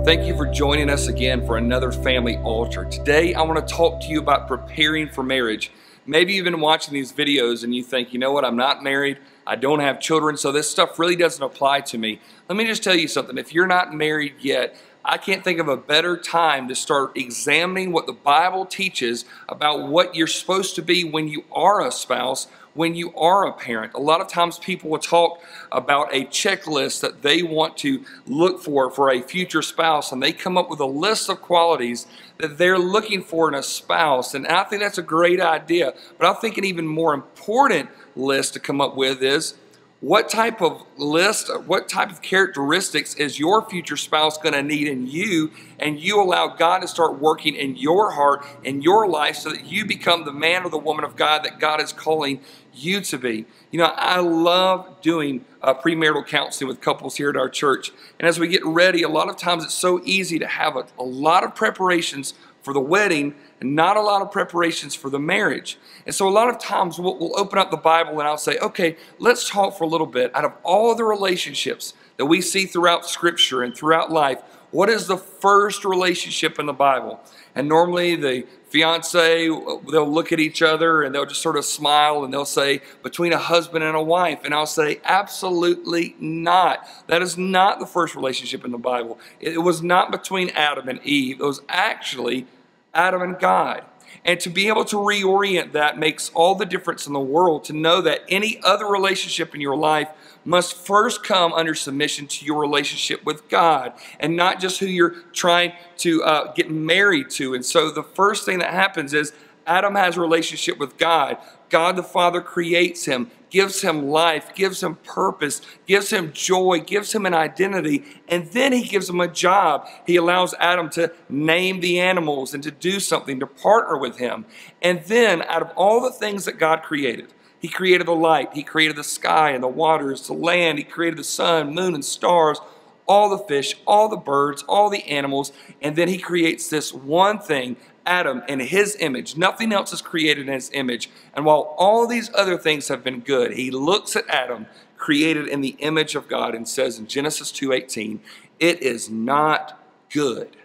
Thank you for joining us again for another family altar. Today, I want to talk to you about preparing for marriage. Maybe you've been watching these videos and you think, you know what, I'm not married, I don't have children, so this stuff really doesn't apply to me. Let me just tell you something. If you're not married yet, I can't think of a better time to start examining what the Bible teaches about what you're supposed to be when you are a spouse, when you are a parent. A lot of times people will talk about a checklist that they want to look for a future spouse, and they come up with a list of qualities that they're looking for in a spouse. And I think that's a great idea, but I think an even more important list to come up with is what type of list, what type of characteristics is your future spouse going to need in you, and you allow God to start working in your heart and your life so that you become the man or the woman of God that God is calling you to be. You know, I love doing premarital counseling with couples here at our church. And as we get ready, a lot of times it's so easy to have a lot of preparations for the wedding and not a lot of preparations for the marriage. And so a lot of times we'll open up the Bible and I'll say, okay, let's talk for a little bit. Out of all the relationships that we see throughout Scripture and throughout life, what is the first relationship in the Bible? And normally the fiance, they'll look at each other and they'll just sort of smile and they'll say, between a husband and a wife. And I'll say, absolutely not. That is not the first relationship in the Bible. It was not between Adam and Eve. It was actually Adam and God. And to be able to reorient that makes all the difference in the world, to know that any other relationship in your life must first come under submission to your relationship with God, and not just who you're trying to get married to. And so the first thing that happens is Adam has a relationship with God. God the Father creates him, gives him life, gives him purpose, gives him joy, gives him an identity, and then he gives him a job. He allows Adam to name the animals and to do something, to partner with him. And then out of all the things that God created, he created the light, he created the sky and the waters, the land, he created the sun, moon, and stars, all the fish, all the birds, all the animals, and then he creates this one thing, Adam, in his image. Nothing else is created in his image. And while all these other things have been good, he looks at Adam, created in the image of God, and says in Genesis 2:18, it is not good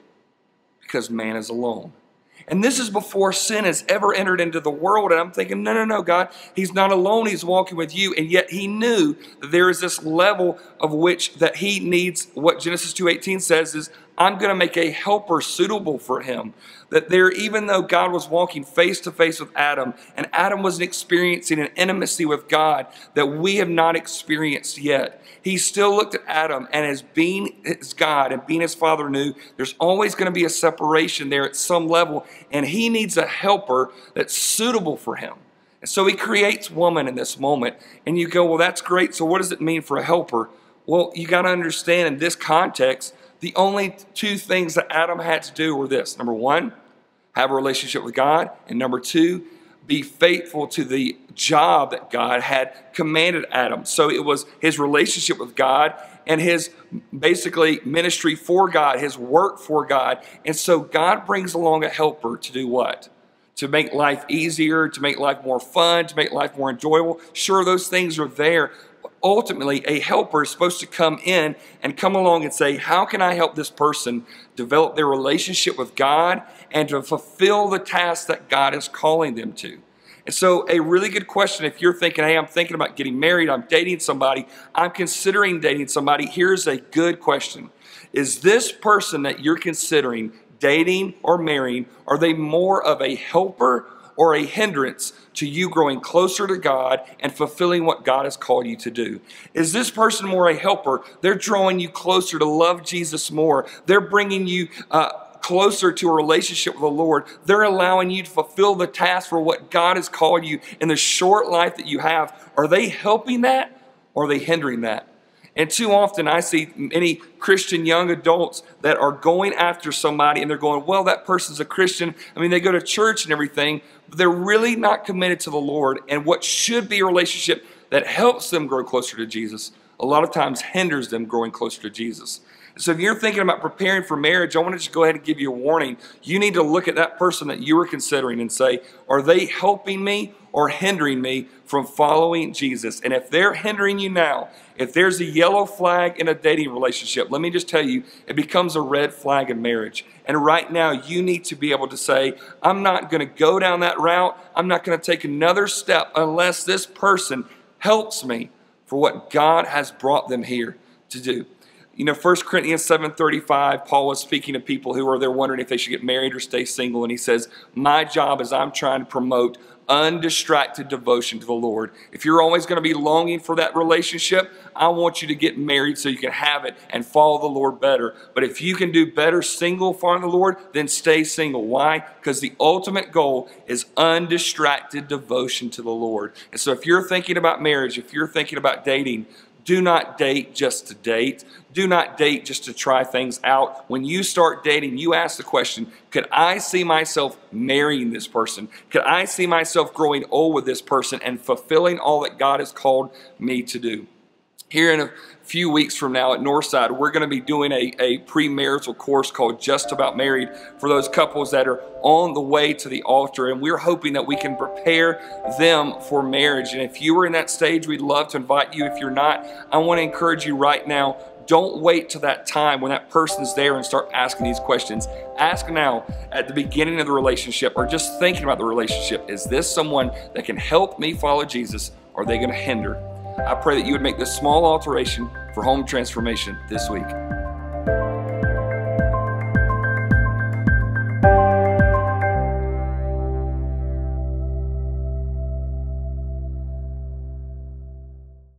because man is alone. And this is before sin has ever entered into the world. And I'm thinking, no, God, he's not alone. He's walking with you. And yet he knew that there is this level of which that he needs. What Genesis 2:18 says is, I'm going to make a helper suitable for him. That there, even though God was walking face to face with Adam, and Adam was experiencing an intimacy with God that we have not experienced yet, he still looked at Adam, and as being his God and being his father knew there's always going to be a separation there at some level, and he needs a helper that's suitable for him. And so he creates woman in this moment, and you go, well, that's great. So what does it mean for a helper? Well, you got to understand in this context, the only two things that Adam had to do were this. Number one, have a relationship with God. And number two, be faithful to the job that God had commanded Adam. So it was his relationship with God and his basically ministry for God, his work for God. And so God brings along a helper to do what? To make life easier, to make life more fun, to make life more enjoyable. Sure, those things are there. Ultimately, a helper is supposed to come in and come along and say, how can I help this person develop their relationship with God and to fulfill the task that God is calling them to? And so a really good question, if you're thinking, hey, I'm thinking about getting married, I'm dating somebody, I'm considering dating somebody, here's a good question. Is this person that you're considering dating or marrying, are they more of a helper or a hindrance to you growing closer to God and fulfilling what God has called you to do? Is this person more a helper? They're drawing you closer to love Jesus more. They're bringing you closer to a relationship with the Lord. They're allowing you to fulfill the task for what God has called you in the short life that you have. Are they helping that or are they hindering that? And too often I see many Christian young adults that are going after somebody and they're going, well, that person's a Christian. I mean, they go to church and everything, but they're really not committed to the Lord. And what should be a relationship that helps them grow closer to Jesus, a lot of times hinders them growing closer to Jesus. So if you're thinking about preparing for marriage, I want to just go ahead and give you a warning. You need to look at that person that you were considering and say, are they helping me or hindering me from following Jesus? And if they're hindering you now, if there's a yellow flag in a dating relationship, let me just tell you, it becomes a red flag in marriage. And right now, you need to be able to say, I'm not going to go down that route. I'm not going to take another step unless this person helps me for what God has brought them here to do. You know, 1 Corinthians 7:35, Paul was speaking to people who are there wondering if they should get married or stay single. And he says, my job is I'm trying to promote undistracted devotion to the Lord. If you're always going to be longing for that relationship, I want you to get married so you can have it and follow the Lord better. But if you can do better single following the Lord, then stay single. Why? Because the ultimate goal is undistracted devotion to the Lord. And so if you're thinking about marriage, if you're thinking about dating, do not date just to date. Do not date just to try things out. When you start dating, you ask the question, could I see myself marrying this person? Could I see myself growing old with this person and fulfilling all that God has called me to do? Here in a few weeks from now at Northside, we're going to be doing a premarital course called Just About Married for those couples that are on the way to the altar. And we're hoping that we can prepare them for marriage. And if you are in that stage, we'd love to invite you. If you're not, I want to encourage you right now, don't wait till that time when that person's there and start asking these questions. Ask now at the beginning of the relationship or just thinking about the relationship. Is this someone that can help me follow Jesus, or are they going to hinder? I pray that you would make this small alteration for home transformation this week.